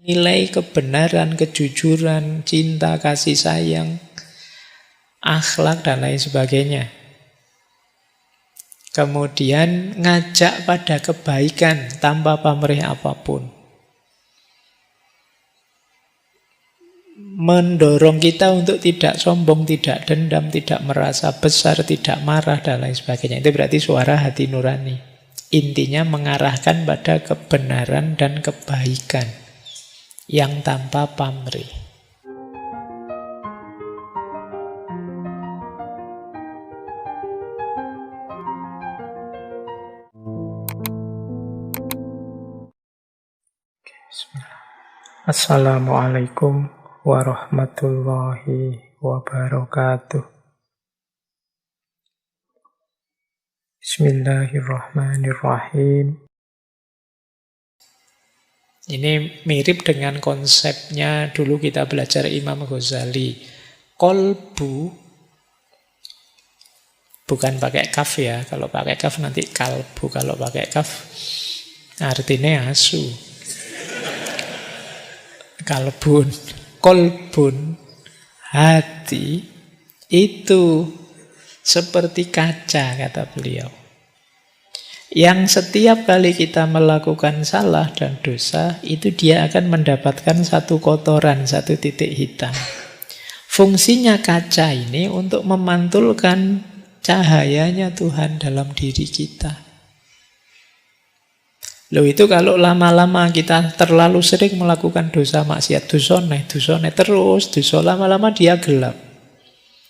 nilai kebenaran, kejujuran, cinta, kasih sayang, akhlak, dan lain sebagainya. Kemudian ngajak pada kebaikan tanpa pamrih apapun. Mendorong kita untuk tidak sombong, tidak dendam, tidak merasa besar, tidak marah, dan lain sebagainya. Itu berarti suara hati nurani. Intinya mengarahkan pada kebenaran dan kebaikan yang tanpa pamrih. Assalamualaikum warahmatullahi wabarakatuh. Bismillahirrahmanirrahim. Ini mirip dengan konsepnya dulu kita belajar Imam Ghazali. Kolbu, bukan pakai kaf ya. Kalau pakai kaf nanti kalbu. Kalau pakai kaf artinya asu. Kalbun, kolbun, hati itu seperti kaca, kata beliau. Yang setiap kali kita melakukan salah dan dosa, itu dia akan mendapatkan satu kotoran, satu titik hitam. Fungsinya kaca ini untuk memantulkan cahayanya Tuhan dalam diri kita. Loh, itu kalau lama-lama kita terlalu sering melakukan dosa maksiat, dosa terus, dosa lama-lama dia gelap.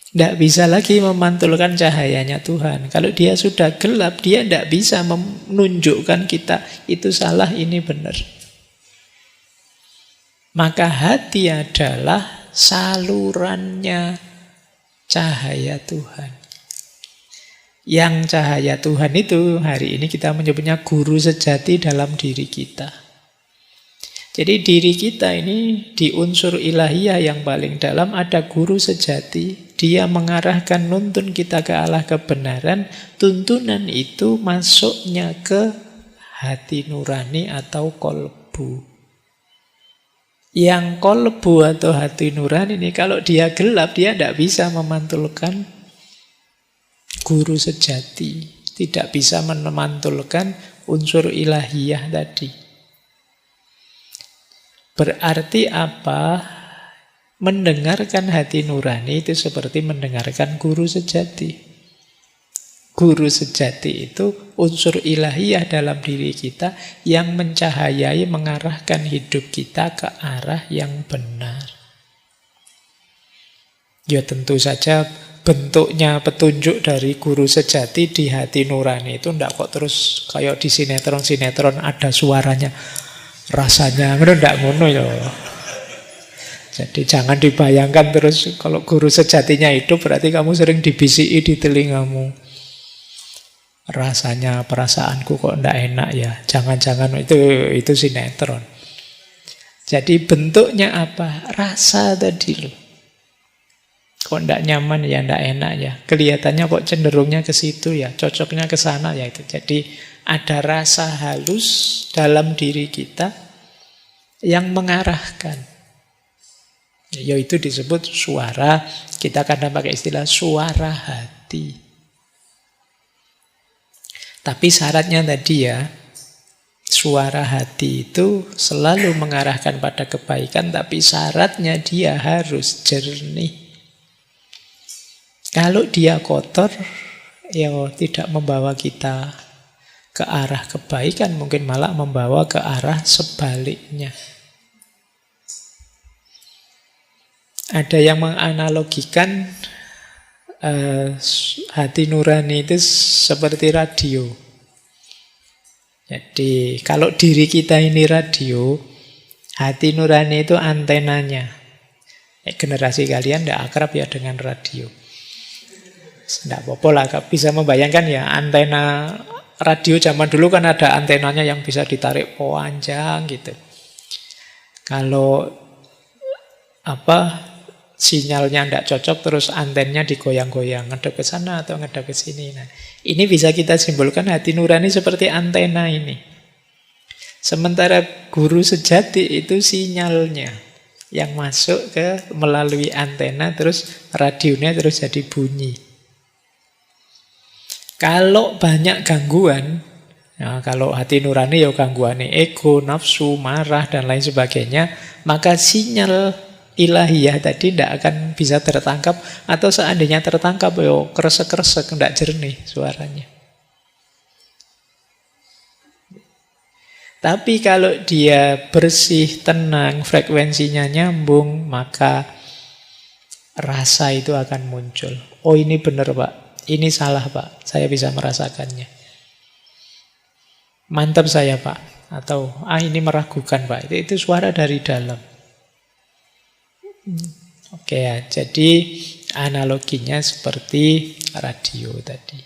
Tidak bisa lagi memantulkan cahayanya Tuhan. Kalau dia sudah gelap, dia tidak bisa menunjukkan kita itu salah, ini benar. Maka hati adalah salurannya cahaya Tuhan. Yang cahaya Tuhan itu hari ini kita menyebutnya guru sejati dalam diri kita. Jadi diri kita ini di unsur ilahiyah yang paling dalam ada guru sejati. Dia mengarahkan, nuntun kita ke arah kebenaran. Tuntunan itu masuknya ke hati nurani atau kolbu. Yang kolbu atau hati nurani ini kalau dia gelap, dia tidak bisa memantulkan guru sejati. Tidak bisa memantulkan unsur ilahiyah tadi. Berarti apa? Mendengarkan hati nurani itu seperti mendengarkan guru sejati. Guru sejati itu unsur ilahiyah dalam diri kita yang mencahayai, mengarahkan hidup kita ke arah yang benar. Ya tentu saja bentuknya petunjuk dari guru sejati di hati nurani itu tidak kok terus kayak di sinetron-sinetron ada suaranya. Rasanya nggak ngono ya. Jadi jangan dibayangkan terus kalau guru sejatinya hidup berarti kamu sering dibisiki di telingamu. Rasanya perasaanku kok nggak enak ya. Jangan-jangan itu sinetron. Jadi bentuknya apa? Rasa tadi loh. Kok nggak nyaman ya, nggak enak ya. Kelihatannya kok cenderungnya ke situ ya, cocoknya ke sana ya itu. Jadi ada rasa halus dalam diri kita yang mengarahkan. Yaitu disebut suara, kita kadang pakai istilah suara hati. Tapi syaratnya tadi ya, suara hati itu selalu mengarahkan pada kebaikan, tapi syaratnya dia harus jernih. Kalau dia kotor, ya tidak membawa kita ke arah kebaikan, mungkin malah membawa ke arah sebaliknya. Ada yang menganalogikan hati nurani itu seperti radio. Jadi kalau diri kita ini radio, hati nurani itu antenanya. Generasi kalian tidak akrab ya dengan radio. Tidak apa-apa lah, bisa membayangkan ya antena radio zaman dulu kan ada antenanya yang bisa ditarik panjang gitu. Kalau sinyalnya tidak cocok terus antennya digoyang-goyang, ngedep ke sana atau ngedep ke sini. Nah, ini bisa kita simpulkan hati nurani seperti antena ini. Sementara guru sejati itu sinyalnya yang masuk ke melalui antena, terus radionya terus jadi bunyi. Kalau banyak gangguan, ya, kalau hati nurani ya gangguan ego, nafsu, marah, dan lain sebagainya, maka sinyal ilahiyah tadi tidak akan bisa tertangkap, atau seandainya tertangkap, ya kresek-kresek, tidak jernih suaranya. Tapi kalau dia bersih, tenang, frekuensinya nyambung, maka rasa itu akan muncul. Oh, ini benar Pak, ini salah Pak, saya bisa merasakannya. Mantap saya Pak, atau ini meragukan Pak, itu suara dari dalam. Oke ya, jadi analoginya seperti radio tadi.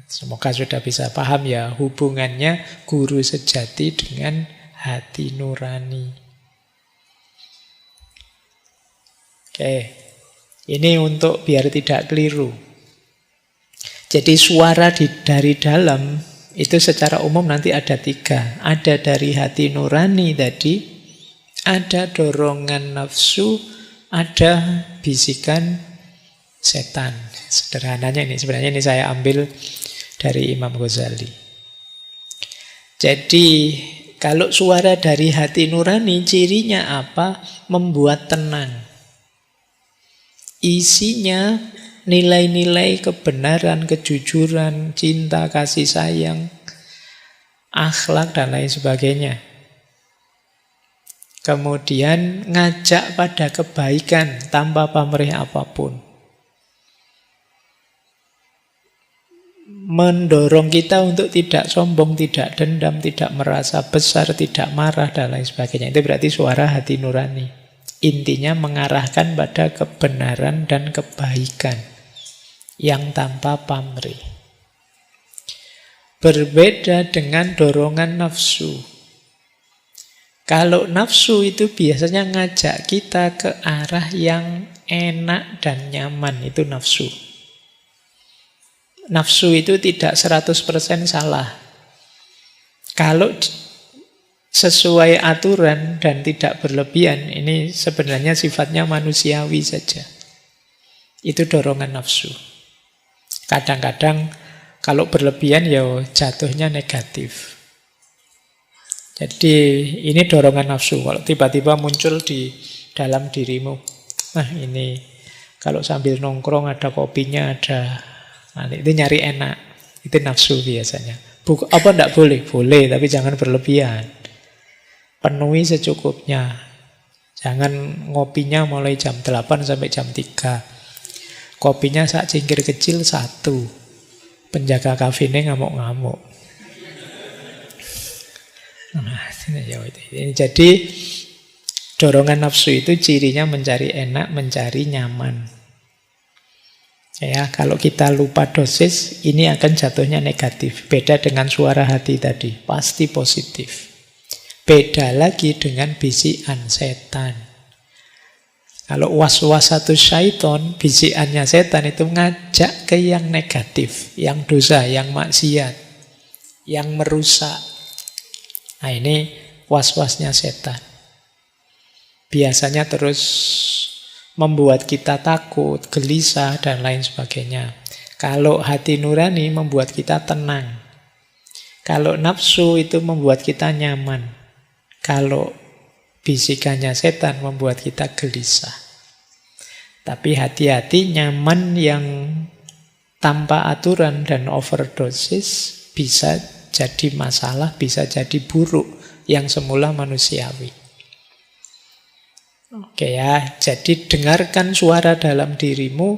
Semoga sudah bisa paham ya hubungannya guru sejati dengan hati nurani. Oke, ini untuk biar tidak keliru. Jadi suara dari dalam itu secara umum nanti ada 3. Ada dari hati nurani tadi, ada dorongan nafsu, ada bisikan setan. Sederhananya ini, sebenarnya ini saya ambil dari Imam Ghazali. Jadi kalau suara dari hati nurani cirinya apa? Membuat tenang. Isinya nilai-nilai kebenaran, kejujuran, cinta, kasih sayang, akhlak, dan lain sebagainya. Kemudian ngajak pada kebaikan tanpa pamrih apapun. Mendorong kita untuk tidak sombong, tidak dendam, tidak merasa besar, tidak marah, dan lain sebagainya. Itu berarti suara hati nurani. Intinya mengarahkan pada kebenaran dan kebaikan yang tanpa pamrih. Berbeda dengan dorongan nafsu. Kalau nafsu itu biasanya ngajak kita ke arah yang enak dan nyaman, itu nafsu. Nafsu itu tidak 100% salah. Kalau sesuai aturan dan tidak berlebihan, ini sebenarnya sifatnya manusiawi saja. Itu dorongan nafsu. Kadang-kadang kalau berlebihan ya jatuhnya negatif. Jadi ini dorongan nafsu. Kalau tiba-tiba muncul di dalam dirimu, nah ini kalau sambil nongkrong ada kopinya, ada, nah, itu nyari enak. Itu nafsu biasanya. Apa enggak boleh? Boleh, tapi jangan berlebihan. Penuhi secukupnya. Jangan ngopinya mulai jam 8 sampai jam 3. Kopinya sak cingkir kecil 1. Penjaga kafenya ngamuk-ngamuk. Nah, ini jadi dorongan nafsu itu cirinya mencari enak, mencari nyaman. Ya, kalau kita lupa dosis, ini akan jatuhnya negatif. Beda dengan suara hati tadi, pasti positif. Beda lagi dengan bisikan setan. Kalau waswasatus syaiton, bisikannya setan itu ngajak ke yang negatif, yang dosa, yang maksiat, yang merusak. Nah, ini was-wasnya setan. Biasanya terus membuat kita takut, gelisah, dan lain sebagainya. Kalau hati nurani membuat kita tenang. Kalau nafsu itu membuat kita nyaman. Kalau bisikannya setan membuat kita gelisah. Tapi hati-hati, nyaman yang tanpa aturan dan overdosis bisa jadi masalah, bisa jadi buruk yang semula manusiawi. Oke ya, jadi dengarkan suara dalam dirimu.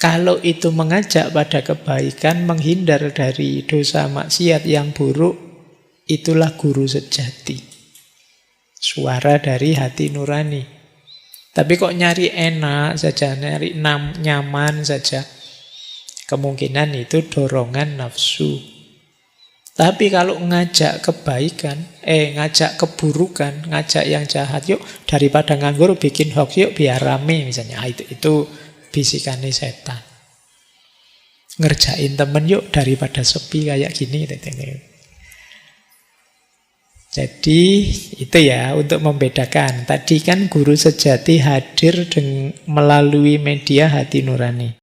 Kalau itu mengajak pada kebaikan, menghindar dari dosa maksiat yang buruk, itulah guru sejati. Suara dari hati nurani. Tapi kok nyari enak saja, nyari nyaman saja, kemungkinan itu dorongan nafsu. Tapi kalau ngajak kebaikan, ngajak keburukan, ngajak yang jahat, yuk daripada nganggur bikin hoax, yuk biar rame misalnya. Itu bisikannya setan. Ngerjain temen yuk daripada sepi kayak gini. Jadi itu ya untuk membedakan. Tadi kan guru sejati hadir melalui media hati nurani.